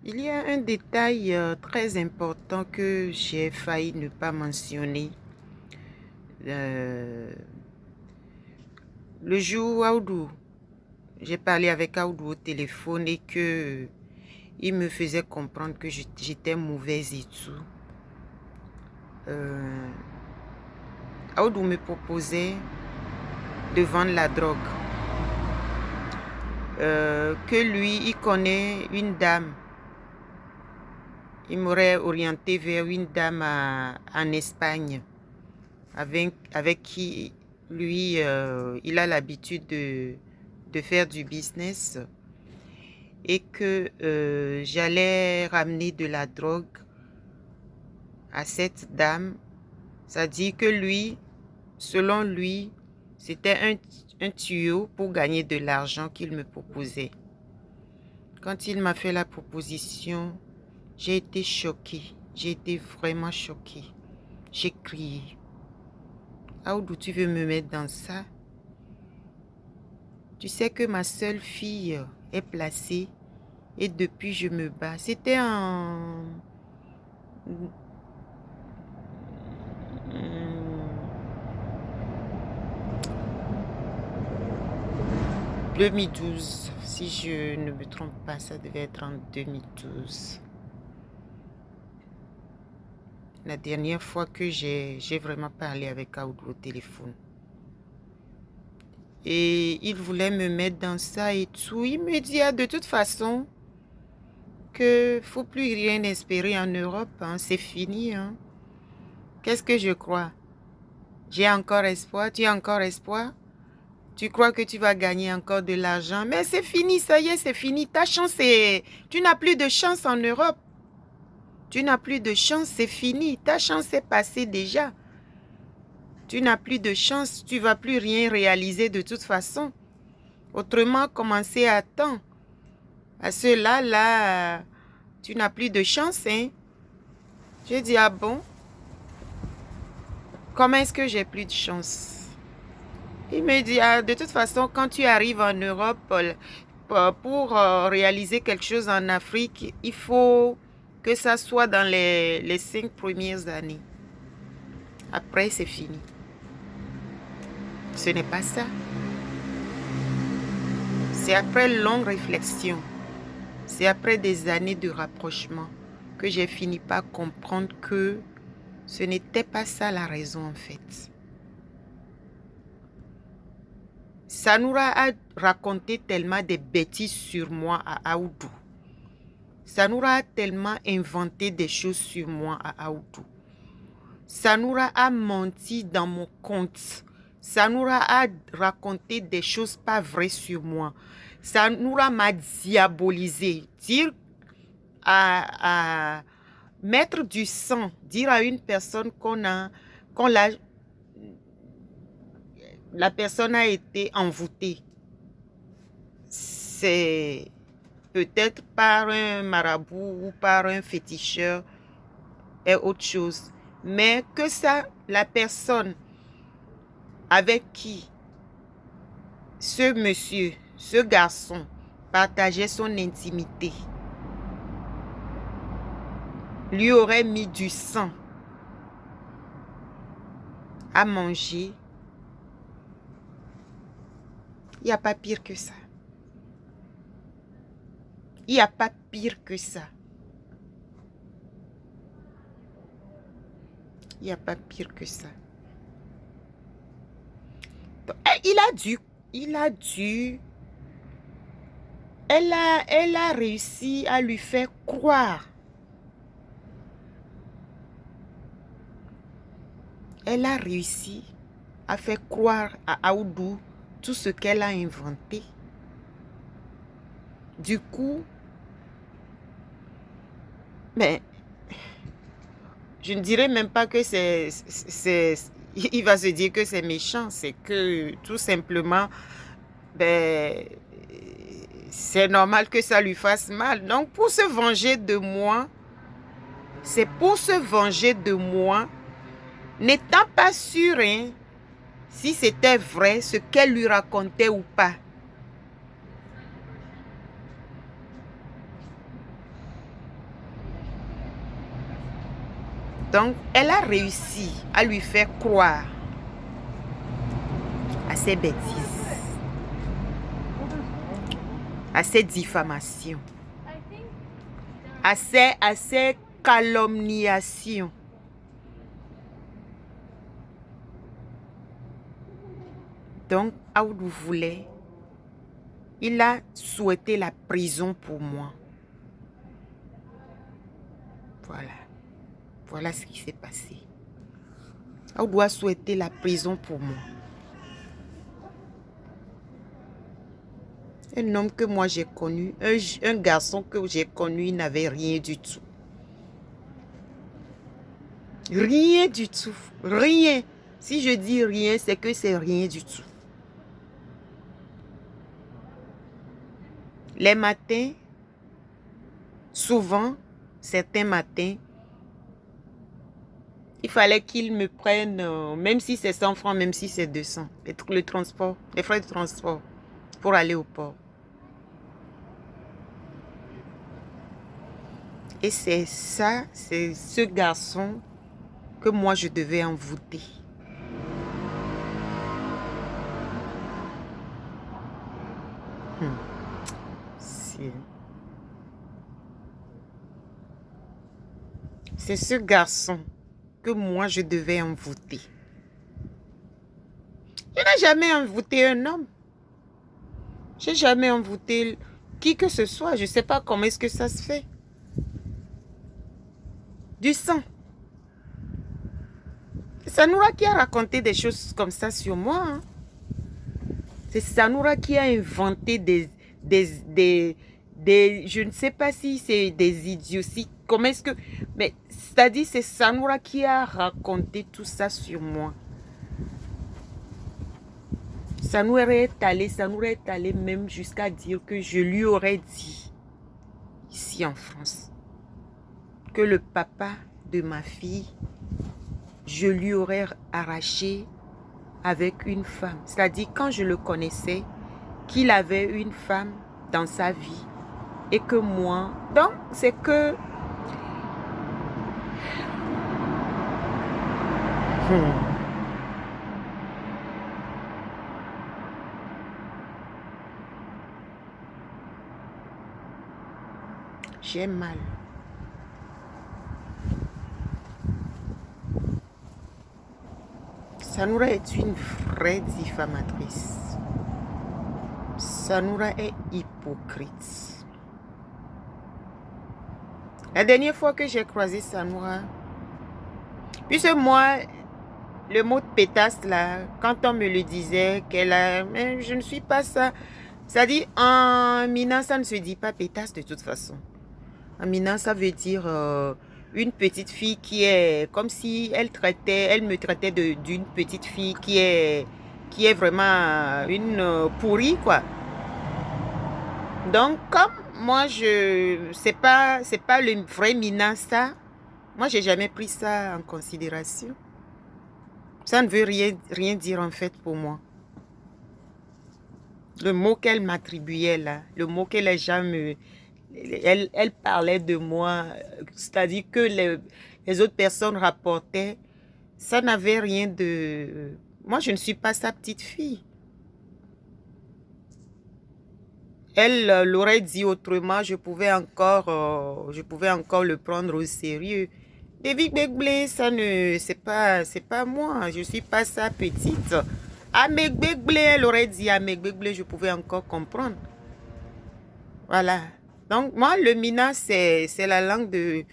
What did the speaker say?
Il y a un détail très important que j'ai failli ne pas mentionner. Euh, le jour où j'ai parlé avec Aoudou au téléphone et que il me faisait comprendre que j'étais mauvaise et tout. Euh, Aoudou me proposait de vendre la drogue. Que lui, il connaît une dame. Il m'aurait orienté vers une dame en Espagne avec qui lui, il a l'habitude de faire du business et que j'allais ramener de la drogue à cette dame. C'est-à-dire que lui, selon lui, c'était un tuyau pour gagner de l'argent qu'il me proposait. Quand il m'a fait la proposition, j'ai été choquée. J'ai été vraiment choquée. J'ai crié. Aoudou, tu veux me mettre dans ça? Tu sais que ma seule fille est placée et depuis je me bats. C'était en 2012. Si je ne me trompe pas, ça devait être en 2012. La dernière fois que j'ai vraiment parlé avec Aoudou au téléphone. Et il voulait me mettre dans ça et tout. Il me dit, de toute façon, que faut plus rien espérer en Europe. Hein, c'est fini. Hein. Qu'est-ce que je crois? J'ai encore espoir. Tu as encore espoir? Tu crois que tu vas gagner encore de l'argent? Mais c'est fini, ça y est, c'est fini. Ta chance est... Tu n'as plus de chance en Europe. Tu n'as plus de chance, c'est fini. Ta chance est passée déjà. Tu n'as plus de chance, tu ne vas plus rien réaliser de toute façon. Autrement, commencer à temps. À cela, tu n'as plus de chance, hein? J'ai dit, ah bon? Comment est-ce que j'ai plus de chance? Il me dit, de toute façon, quand tu arrives en Europe, pour réaliser quelque chose en Afrique, il faut que ça soit dans les 5 premières années. Après, c'est fini. Ce n'est pas ça. C'est après longue réflexion, c'est après des années de rapprochement que j'ai fini par comprendre que ce n'était pas ça la raison en fait. Sanoura a raconté tellement de bêtises sur moi à Aoudou. Sanoura a tellement inventé des choses sur moi à Aoudou. Sanoura a menti dans mon compte. Sanoura a raconté des choses pas vraies sur moi. Sanoura m'a diabolisé. Dire à mettre du sang, dire à une personne la personne a été envoûtée. C'est peut-être par un marabout ou par un féticheur est autre chose. Mais que ça, la personne avec qui ce monsieur, ce garçon partageait son intimité, lui aurait mis du sang à manger, il n'y a pas pire que ça. Il n'y a pas pire que ça. Il n'y a pas pire que ça. Il a dû, elle a réussi à lui faire croire. Elle a réussi à faire croire à Aoudou tout ce qu'elle a inventé. Du coup, mais je ne dirais même pas que il va se dire que c'est méchant. C'est que tout simplement, ben, c'est normal que ça lui fasse mal. Donc, pour se venger de moi, c'est pour se venger de moi, n'étant pas sûr si c'était vrai ce qu'elle lui racontait ou pas. Donc, elle a réussi à lui faire croire à ses bêtises, à ses diffamations, à ses calomniations. Donc, Aoudou voulait, il a souhaité la prison pour moi. Voilà. Voilà ce qui s'est passé. Aoudou a souhaité la prison pour moi. Un homme que moi j'ai connu, un garçon que j'ai connu, il n'avait rien du tout. Rien du tout. Rien. Si je dis rien, c'est que c'est rien du tout. Les matins, souvent, certains matins, il fallait qu'il me prenne, même si c'est 100 francs, même si c'est 200, le transport, les frais de transport pour aller au port. Et c'est ça, c'est ce garçon que moi je devais envoûter. C'est ce garçon que moi je devais envoûter. Je n'ai jamais envoûté un homme. Je n'ai jamais envoûté qui que ce soit. Je ne sais pas comment est-ce que ça se fait. Du sang. C'est Sanoura qui a raconté des choses comme ça sur moi. Hein. C'est Sanoura qui a inventé je ne sais pas si c'est des idioties. Comment est-ce que... Mais c'est-à-dire c'est Sanoura qui a raconté tout ça sur moi. Sanoura est allé même jusqu'à dire que je lui aurais dit, ici en France, que le papa de ma fille, je lui aurais arraché avec une femme. C'est-à-dire quand je le connaissais, qu'il avait une femme dans sa vie et que moi... Donc, c'est que... J'ai mal. Sanoura est une vraie diffamatrice. Sanoura est hypocrite. La dernière fois que j'ai croisé Sanoura, puisque moi, le mot pétasse là, quand on me le disait, qu'elle a... Mais je ne suis pas ça. Ça dit, en Mina, ça ne se dit pas pétasse de toute façon. En Mina, ça veut dire une petite fille qui est comme si elle me traitait d'une petite fille qui est vraiment une pourrie, quoi. Donc, comme moi, c'est pas le vrai Mina, ça. Moi, j'ai jamais pris ça en considération. Ça ne veut rien dire en fait pour moi. Le mot qu'elle m'attribuait là, le mot que les gens me... Elle parlait de moi, c'est-à-dire que les autres personnes rapportaient, ça n'avait rien de... Moi, je ne suis pas sa petite fille. Elle l'aurait dit autrement, je pouvais encore le prendre au sérieux. David Begblé, ça ne, c'est pas moi, je suis pas sa petite. Amek Begblé, elle aurait dit Amek Begblé, je pouvais encore comprendre. Voilà. Donc moi, le Mina, c'est la langue de,